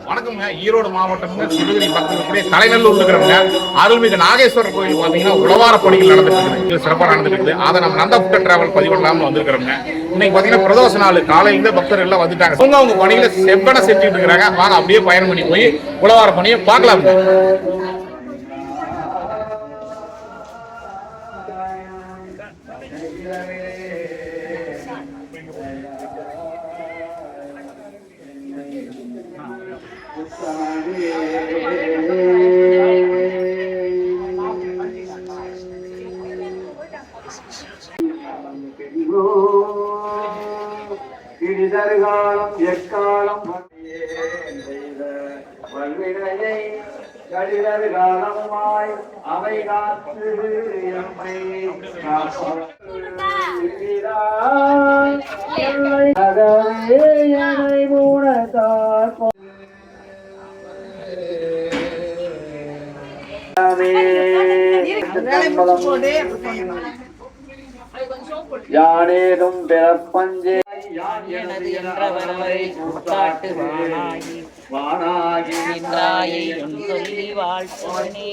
வணக்கம்ங்க. ஈரோடு மாவட்டம் சிவகிரி பக்கத்தில் தலைநல்லூர் இருக்கிறவங்க அருள்மிகு நாகேஸ்வரர் கோயில் பார்த்தீங்கன்னா உழவார பணிகள் நடந்துட்டு இருக்குது, சிறப்பாக நடந்துட்டு இருக்குது. அதை நம்ம நந்த ஃபுட் டிராவல் பதிவிடலாம்னு வந்திருக்கிறோங்க. இன்னைக்கு பார்த்தீங்கன்னா பிரதோஷ நாள், காலையில பக்தர்கள் எல்லாம் வந்துட்டாங்க. அவங்க பணியில செவ்வனை செஞ்சுட்டு இருக்கிறாங்க. வாங்க அப்படியே பயணம் பண்ணி போய் உழவார பணியை பார்க்கலாம். இடிதற்காலம் எக்காலம் வல்வினையை கடிதர் காலமாய் அவை காத்து எம்மை மூடத்தார் யானேதும் பிறப்பஞ்சே வானாகி நின்றாயை சொல்லி வாழ்த்தனே.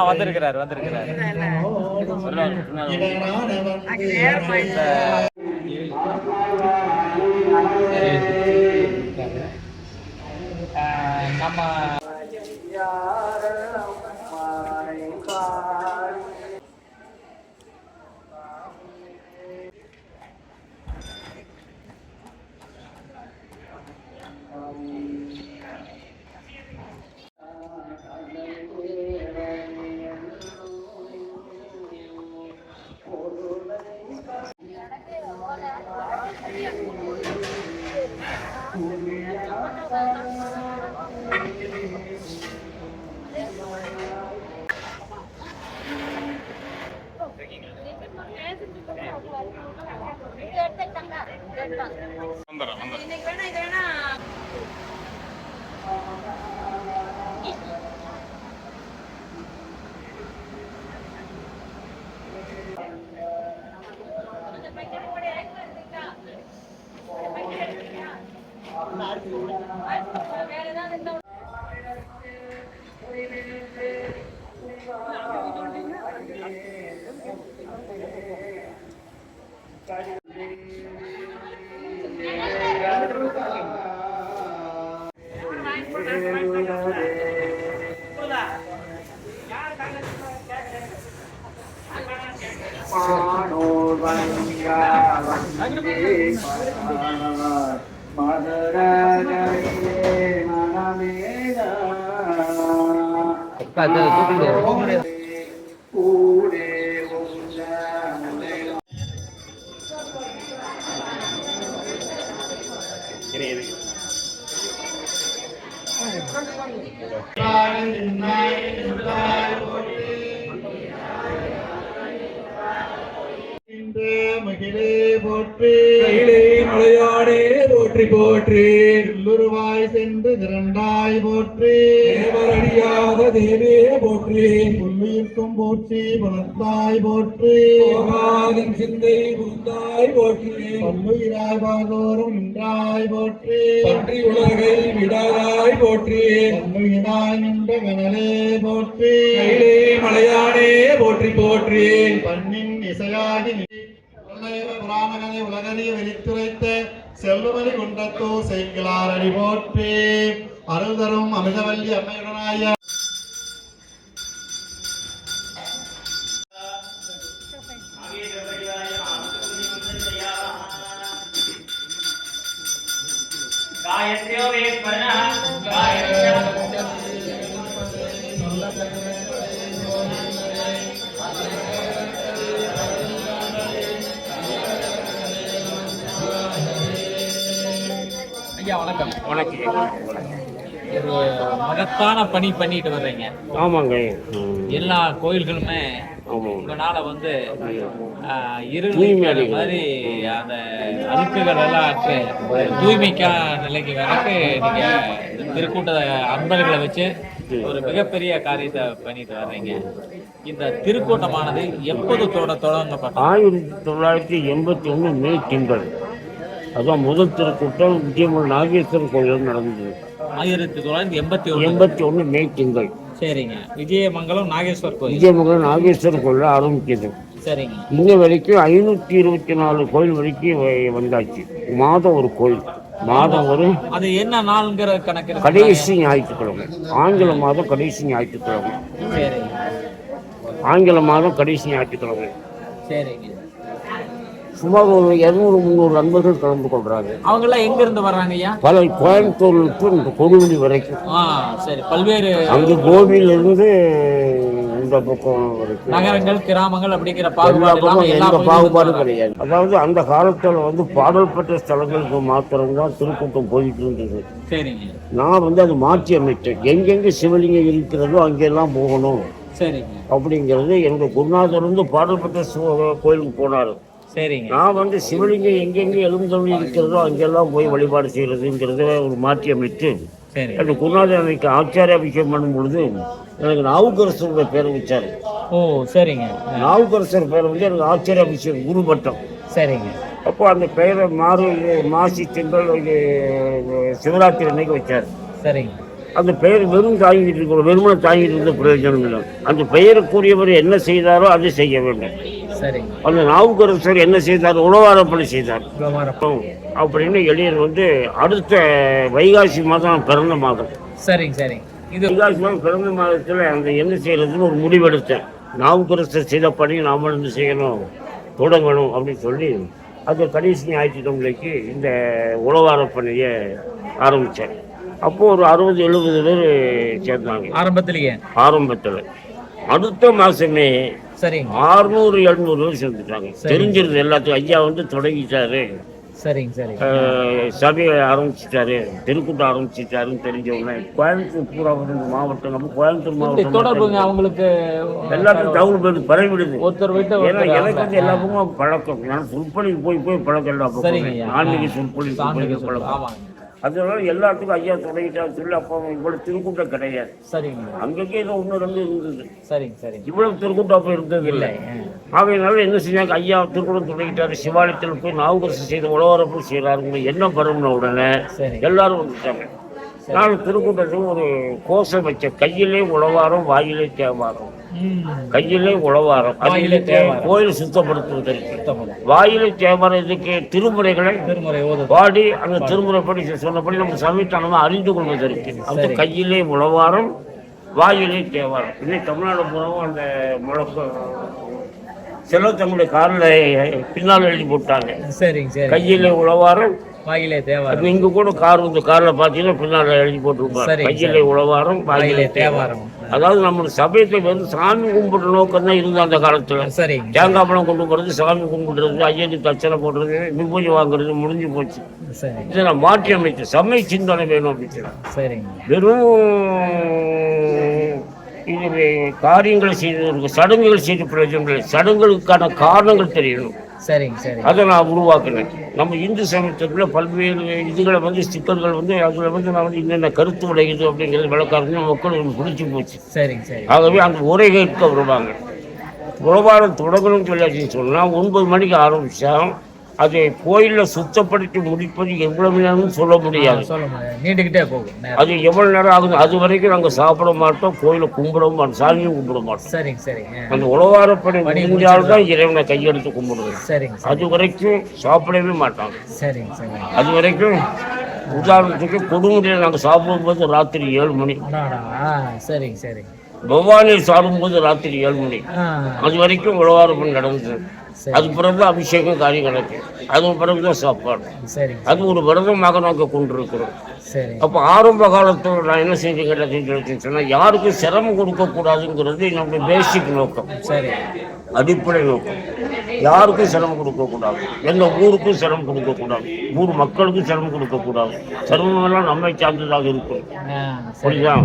வந்திருக்கிறார் நம்ம மகிழே போற்றி மலையாடே போற்றி போற்றி உள்ளுருவாய் சென்று திரண்டாய் போற்றி தேவரடியாத தேவே போற்றி புள்ளியிருக்கும் போற்றி புலத்தாய் போற்றி சிந்தை புந்தாய் போற்றி பல்லுயிராய் பாதோறும் நின்றாய் போற்றி பன்றி உலகை விடாதாய் போற்றி பல்லுயிராய் நின்ற கனலே போற்றி மலையாடே போற்றி போற்றி பண்ணின் இசையாகி புராணகனை உலகறிய வெளித்துரைத்த செல்வமணி குண்டத்தோ செய்களார் அடி போற்றி அருள் தரும் அமிர்தவல்லி அம்மையுடனாய ஐயா வணக்கம். வணக்கம். ஒரு மகத்தான பணி பண்ணிட்டு வர்றீங்க. ஆமாங்க. எல்லா கோயில்களுமே ஆமாம். உங்களால வந்து இருள் மாதிரி அந்த அழுக்குகள் எல்லாம் தூய்மைக்கா நிலைக்கு வரக்கு நீங்க திருக்கூட்ட அன்பர்களை வச்சு ஒரு மிகப்பெரிய காரியத்தை பண்ணிட்டு வர்றீங்க. இந்த திருக்கூட்டமானது எப்போது தொடங்கப்பட்டது? 1981 மே திங்கள். அதான் முதல் திருக்கூட்டம் விஜயமலை நாகேஸ்வரர் கோயில் நடந்தது. 1981 மே திங்கள். சரிங்க. விஜயமங்கலம் நாகேஸ்வரர் கோயில். விஜயமங்கலம் நாகேஸ்வரர் கோயில் ஆரம்பிச்சது. சரிங்க. இன்ன வரைக்கும் 524 கோயில் வரைக்கும் வந்தாச்சு. மாதம் ஒரு கோயில், மாதம் ஒரு. அது என்ன நாள்ங்கிற கணக்கு? கடைசி ஞாயிற்றுக்கிழமை, ஆங்கில மாதம் கடைசி ஞாயிற்றுக்கிழமை. சரிங்க. ஆங்கில மாதம் கடைசி ஞாயிற்றுக்கிழமை. சரிங்க. சுமார் ஒரு 200-300 நண்பர்கள் கலந்து கொள்றாங்க. அவங்க எல்லாம் எங்க இருந்து வர்றாங்க ஐயா? பல கோயம்புத்தூர்ல இந்த கொடுமுடி வரைக்கும். சரி. பல்வேறு அங்கு கோவில இருந்து இந்த பக்கம் வரைக்கும் நகரங்கள், கிராமங்கள் அப்படிங்கிற எந்த பாகுபாடும் கிடையாது. அதாவது அந்த காலத்துல வந்து பாடல் பெற்ற ஸ்தலங்களுக்கு மாத்திரம்தான் திருக்கூட்டம் போயிட்டு இருந்தது. சரிங்க. நான் அது மாற்றி அமைச்சேன். எங்கெங்க சிவலிங்கம் இருக்கிறதோ அங்கெல்லாம் போகணும். சரிங்க. அப்படிங்கிறது என்னுடைய குருநாதர் வந்து பாடல் பெற்ற கோயிலுக்கு போனாரு. சரிங்க. நான் சிவலிங்கம் எங்கெங்கே எழுந்தொழி இருக்கிறதோ அங்கெல்லாம் போய் வழிபாடு செய்யறதுங்கிறத ஒரு மாற்றி அமைத்து அந்த குருநாதர் அன்னைக்கு ஆச்சாரிய அபிஷேகம் பண்ணும் பொழுது எனக்கு நாவுக்கரசருடைய பேரை வச்சாரு. ஓ சரிங்க. நாவுக்கரசர் பேரை வந்து எனக்கு ஆச்சாரிய அபிஷேகம் குரு பட்டம். சரிங்க. அப்போ அந்த பெயரை மாசி திங்கள் சிவராத்திரி அன்னைக்கு வச்சாரு. சரிங்க. அந்த பெயர் வெறும் தாங்கிட்டு இருக்கிற வெறுமனை தாங்கிட்டு இருந்த பிரயோஜனம் இல்லை. அந்த பெயருக்குரியவர் என்ன செய்தாரோ அதை செய்ய வேண்டும். சரிங்க. அந்த நாவுக்கரசர் என்ன செய்தார்? உழவாரப்பணி செய்தார். அப்படின்னு எளியர் அடுத்த வைகாசி மாதம் பிறந்த மாதம். சரிங்க. சரிங்க. இது வைகாசி மாதம் பிறந்த மாதத்தில் அந்த என்ன செய்யறதுன்னு ஒரு முடிவெடுத்தேன். நாவுக்கரசர் செய்த பணி நாம செய்யணும், தொடங்கணும் அப்படின்னு சொல்லி அது கடைசி ஞாயிற்றுக்கிழமைக்கு இந்த உழவாரப்பணியை ஆரம்பித்தேன். அப்போது ஒரு 60-70 பேர் சேர்ந்தாங்க ஆரம்பத்தில். அடுத்த மாதமே சரிங்க 600-700 பேர் சேர்ந்துட்டாங்க. தெரிஞ்சிருது எல்லாத்துக்கும். ஐயா தொடங்கிட்டாரு. சரிங்க. சரிங்க. சபையை ஆரம்பிச்சிட்டாரு, திருக்கூட்டம் ஆரம்பிச்சிட்டாருன்னு தெரிஞ்சவங்க கோயம்புத்தூர் பூரா மாவட்டம். நம்ம கோயம்புத்தூர் மாவட்டம் தொடர்புங்க அவங்களுக்கு எல்லாத்துக்கும் தகவல் போய் பரவிடுது. ஏன்னா எனக்கு எல்லா பக்கமும் பழக்கம். நான் சொற்பொழிவு போய் பழக்கம். எல்லா பக்கம் ஆன்மீக சொற்பொழிவு பழக்கம். அதனால எல்லாத்துக்கும் ஐயா தொடங்கிட்டாரு சொல்லி அப்போ இவ்வளவு திருக்கூட்டம் கிடையாது. சரிங்க. அங்கங்கே ஏதோ 1-2 இருந்தது. சரிங்க. சரிங்க. இவ்வளவு திருக்கூட்டம் அப்போ இருந்தது இல்லை. ஆகையினால என்ன செஞ்சாங்க? ஐயா திருக்கூட்டம் தொடங்கிட்டாரு. சிவாலயத்தில் போய் நாவுக்கரசர் செய்த உழவரப்பு செய்யறாரு. என்ன பண்ணணும்னு உடனே எல்லாரும் வந்துட்டாங்க. நான் திருக்கூட்டத்துக்கு ஒரு கோஷம் வச்ச, கையிலே உழவாரம் வாயிலே தேவாரம். கையிலே உழவாரம் கோயில் சுத்தப்படுத்துவதற்கு, வாயிலை தேவாரம் இதுக்கு திருமுறைகளை பாடி அந்த திருமுறைப்படி சொன்னபடி நம்ம சமீபம் அறிந்து கொள்வதற்கு அந்த கையிலே உழவாரம் வாயிலே தேவாரம். இன்னைக்கு தமிழ்நாடு பூராவும் அந்த முழக்கம் செல்வத்தங்களுடைய காரில் பின்னால் எழுதி போட்டாங்க. கையிலே உழவாரம் வாயிலே தேவாரம். இங்க கூட கார்ல பாத்தீங்கன்னா பின்னால எழுதி போட்டிருப்பாங்க கையிலே உழவாரம் வாயிலே தேவாரம். அதாவது நம்ம சபையத்தை சாமி கும்பிடுற நோக்கம் தான் இருந்தது அந்த காலத்துல. தேங்காய் பழம் கொண்டு போறது, சாமி கும்பிடுறது, ஐயனுக்கு தச்சனை போடுறது, விபூஜை வாங்குறது முடிஞ்சு போச்சு. இதை நான் மாற்றி அமைச்சேன். சமய சிந்தனை வேணும் அப்படின்னு. வெறும் இது காரியங்களை செய்து சடங்குகள் செய்து பிரயோஜனம் இல்லை. சடங்குகளுக்கான காரணங்கள் தெரியணும். அதை நான் உருவாக்குனேன். நம்ம இந்து சமயத்துல பல்வேறு இதுகளை ஸ்டிக்கர்கள் அதுல நான் என்னென்ன கருத்து உடையுது அப்படிங்கிறது விளக்காரங்க மக்களுக்கு பிடிச்சி போச்சு. ஆகவே அந்த உரை கேட்க வருவாங்க. உழவாரம் தொடங்கணும்னு சொல்லியாச்சுன்னு சொன்னா 9 மணிக்கு ஆரம்பிச்சா அதை கோயில சுத்தப்படுத்தி முடிப்பது எவ்வளவு நேரம்னு சொல்ல முடியாது. நீண்டுகிட்டே போகும். அது எவ்வளவு நேரம் ஆகுது. அது வரைக்கும் நாங்க சாப்பிட மாட்டோம், கோயில கும்பிடவும் மாட்டோம், சாமியும் கும்பிட மாட்டோம். அந்த உழவாரப்படி முடிஞ்சால்தான் இறைவனை கையெடுத்து கும்பிடுவோம். அது வரைக்கும் சாப்பிடவே மாட்டாங்க. அது வரைக்கும் உதாரணத்துக்கு கொடுமுடியில் நாங்க சாப்பிடும்போது ராத்திரி 7 மணி, பவானி சாப்பிடும்போது ராத்திரி 7 மணி. அது வரைக்கும் உழவாரப்படி நடந்தது. அது பிறகுதான் அபிஷேகம் காரியம் நடக்கும். அது பிறகுதான் சாப்பாடு. அது ஒரு விரதமாக நாங்கள் கொண்டிருக்கிறோம். சரி. அப்போ ஆரம்ப காலத்தில் நான் என்ன செஞ்சு கேட்டேன்னு சொன்னால் யாருக்கும் சிரமம் கொடுக்கக்கூடாதுங்கிறது என்னுடைய பேசிக் நோக்கம். சரி. அடிப்படை நோக்கம். யாருக்கும் சிரமம் கொடுக்கக்கூடாது, எந்த ஊருக்கும் சிரமம் கொடுக்கக்கூடாது, ஊர் மக்களுக்கும் சிரமம் கொடுக்கக்கூடாது. சிரமமெல்லாம் நம்மை சார்ந்ததாக இருக்கும். புரியுதா?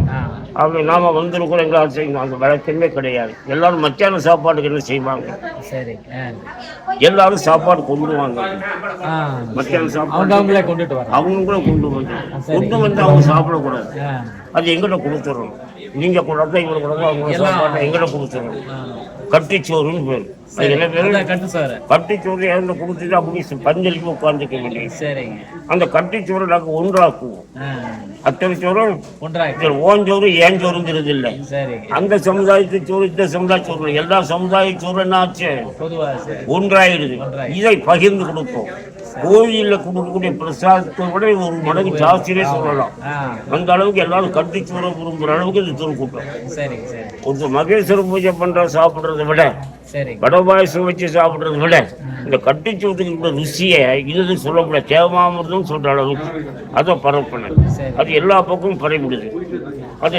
அவங்க நாம வந்திருக்கிறோம், எங்களால் செய்யணும், அந்த வழக்கமே கிடையாது. எல்லாரும் மத்தியான சாப்பாடுக்கு என்ன செய்வாங்க? சரி. எல்லாரும் சாப்பாடு கொண்டு வாங்க. மத்தியான சாப்பாடு அவங்களே கொண்டுட்டு வர, அவங்களும் கொண்டு வந்து அவங்க சாப்பிடக்கூடாது. அது எங்கிட்ட கொடுத்துடணும். நீங்க கொண்டாந்து எங்களுக்கு கொண்டாந்து அவங்க சாப்பாடு எங்கிட்ட கொடுத்துடணும். கட்டிச்சோறுன்னு பேர். கட்டிச்சோறு இறந்து கொடுத்துட்டு அப்படி பஞ்சலிக்கு உட்கார்ந்துக்க வேண்டியது. அந்த கட்டிச்சோறு நாங்கள் ஒன்றாக்குவோம். அத்தனை சோறும் ஓஞ்சோறு ஏஞ்சோறுங்கிறது இல்லை. அந்த சமுதாயத்து சோறு இந்த சமுதாய சோறு எல்லா சமுதாய சோறு என்ன ஆச்சு? ஒன்றாயிடுது. இதை பகிர்ந்து கொடுப்போம். கோயிலில் கொடுக்கக்கூடிய பிரசாதத்தை விட ஒரு மடங்கு ஜாஸ்தியே சொல்லலாம். அந்த அளவுக்கு எல்லாரும் கட்டிச்சோறு விரும்புகிற அளவுக்கு இது திருக்கூட்டம். ஒரு மகேஸ்வர பூஜை பண்ற சாப்பிட்றதை விட, வடை பாயசம் வச்சு சாப்பிட்றதை விட இந்த கட்டிச்சோத்துக்கு ருசியை இது சொல்ல முடியாது. தேவாமிர்தம் சொல்ற அளவுக்கு அதை பரப்பினேன். அது எல்லா பக்கமும் பரவிடுது. அது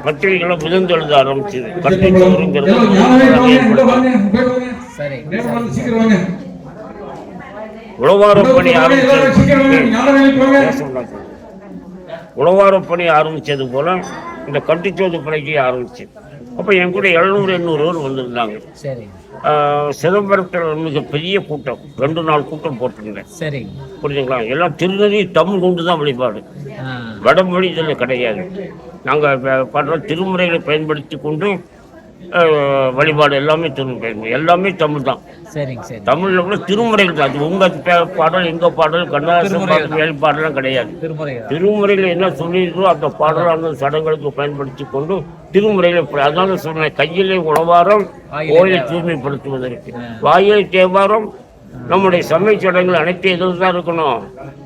பத்திரிகைகளை விழுந்து எழுத ஆரம்பிச்சது. கட்டிச்சோறுங்கிறது உழவாரப்பணி ஆரம்பிச்சது போல இந்த கட்டிச்சோறு பணிக்கு ஆரம்பிச்சது. அப்போ என் கூட 700-800 பேர் வந்திருந்தாங்க. சிதம்பரத்தில் மிகப்பெரிய கூட்டம், 2 நாள் கூட்டம் போட்டிருந்தேன். புரியுதுங்களா? எல்லாம் திருநெறி தமிழ் கொண்டு தான் வழிபாடு, வடமொழி இதில் கிடையாது. நாங்கள் படுற திருமுறைகளை பயன்படுத்தி கொண்டு வழிபாடு எல்லாமே எல்லாமே தமிழ் தான். தமிழ்ல கூட திருமுறைகள் தான். அது உங்க பாடல் எங்க பாடல் கண்ணதாசன் பாடல் பாடலாம் கிடையாது. திருமுறையில என்ன சொல்லியிருக்கோ அந்த பாடல் அந்த சடங்குகளுக்கு பயன்படுத்தி கொண்டு திருமுறையில, அதனால சொன்னேன், கையிலே உழவாரம் கோயிலை தூய்மைப்படுத்துவதற்கு, வாயிலை தேவாரம் நம்முடைய சமய சடங்குகள் அனைத்து எதில் தான் இருக்கணும்?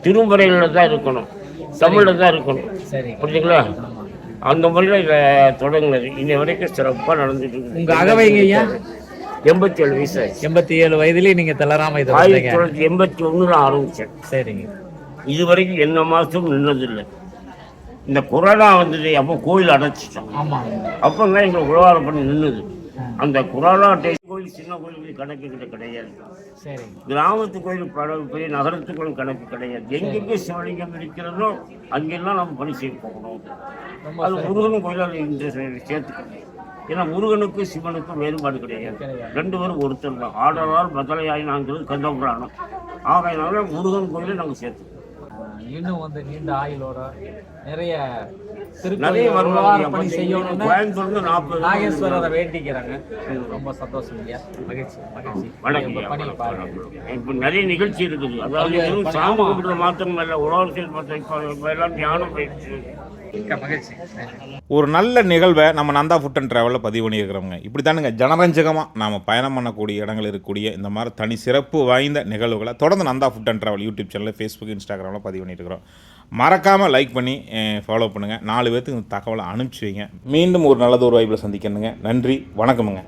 திருமுறையில தான் இருக்கணும், தமிழ்ல தான் இருக்கணும். புரிஞ்சுங்களா? அந்த முறையில் இதை தொடங்கினது இன்னை வரைக்கும் சிறப்பாக நடந்துட்டு இருக்கு. உங்க அகவைங்க ஐயா 87 வயசு. 87 வயதுலேயே நீங்க தளராம 1981 ஆரம்பிச்சேன். சரிங்க. இது வரைக்கும் என்ன மாதம் நின்னதில்லை. இந்த கொரோனா வந்தது, அப்போ கோயில் அடைச்சிட்டோம். அப்போ தான் எங்களுக்கு உழவாரம் பண்ணி நின்றுது. அந்த கொரோனா கோயில் சின்ன கோயிலுக்கு கணக்கு கிடையாது. கிராமத்து கோயில் பெரிய நகரத்து கோயில் கணக்கு கிடையாது. எங்கெங்கே சிவலிங்கம் இருக்கிறதோ அங்கெல்லாம் நம்ம பணி செய்ய போகணும். அது முருகன் கோயிலால் இந்த சேர்த்துக்கணும். ஏன்னா முருகனுக்கு சிவனுக்கும் வேறுபாடு கிடையாது. 2 பேரும் ஒருத்தர் தான். ஆடலால் பதலையாயினாங்கிறது கந்தபுராணம். ஆகையினால முருகன் கோயிலை நாங்கள் சேர்த்துக்கணும். இன்னும் வந்து நீண்ட ஆயுளோட நிறைய வருவாங்க செய்யணும்னு நாகேஸ்வரரை வேண்டிக்கிறாங்க. ரொம்ப சந்தோஷம் ஐயா, மகிழ்ச்சி. இப்போ நிறைய நிகழ்ச்சி இருக்குது. அதாவது சாமி கும்பிடுற மாத்திரம் இல்லை, உலகத்தில் எல்லாம் தியானம் பயிற்சி. ஒரு நல்ல நிகழ்வை நம்ம நந்தா ஃபுட் அண்ட் ட்ராவலில் பதிவு பண்ணியிருக்கிறோங்க. இப்படி தானுங்க ஜனரஞ்சகமாக நாம் பயணம் பண்ணக்கூடிய இடங்கள் இருக்கக்கூடிய இந்த மாதிரி தனி சிறப்பு வாய்ந்த நிகழ்வுகளை தொடர்ந்து Nanda food and travel YouTube சேனலில், ஃபேஸ்புக், இன்ஸ்டாகிராமில் பதிவு பண்ணியிருக்கிறோம். மறக்காமல் லைக் பண்ணி ஃபாலோ பண்ணுங்கள். 4 பேர்த்துக்கு இந்த தகவலை அனுப்பிச்சி வைங்க. மீண்டும் ஒரு நல்லதொரு வாய்ப்பில் சந்திக்கணுங்க. நன்றி, வணக்கமுங்க.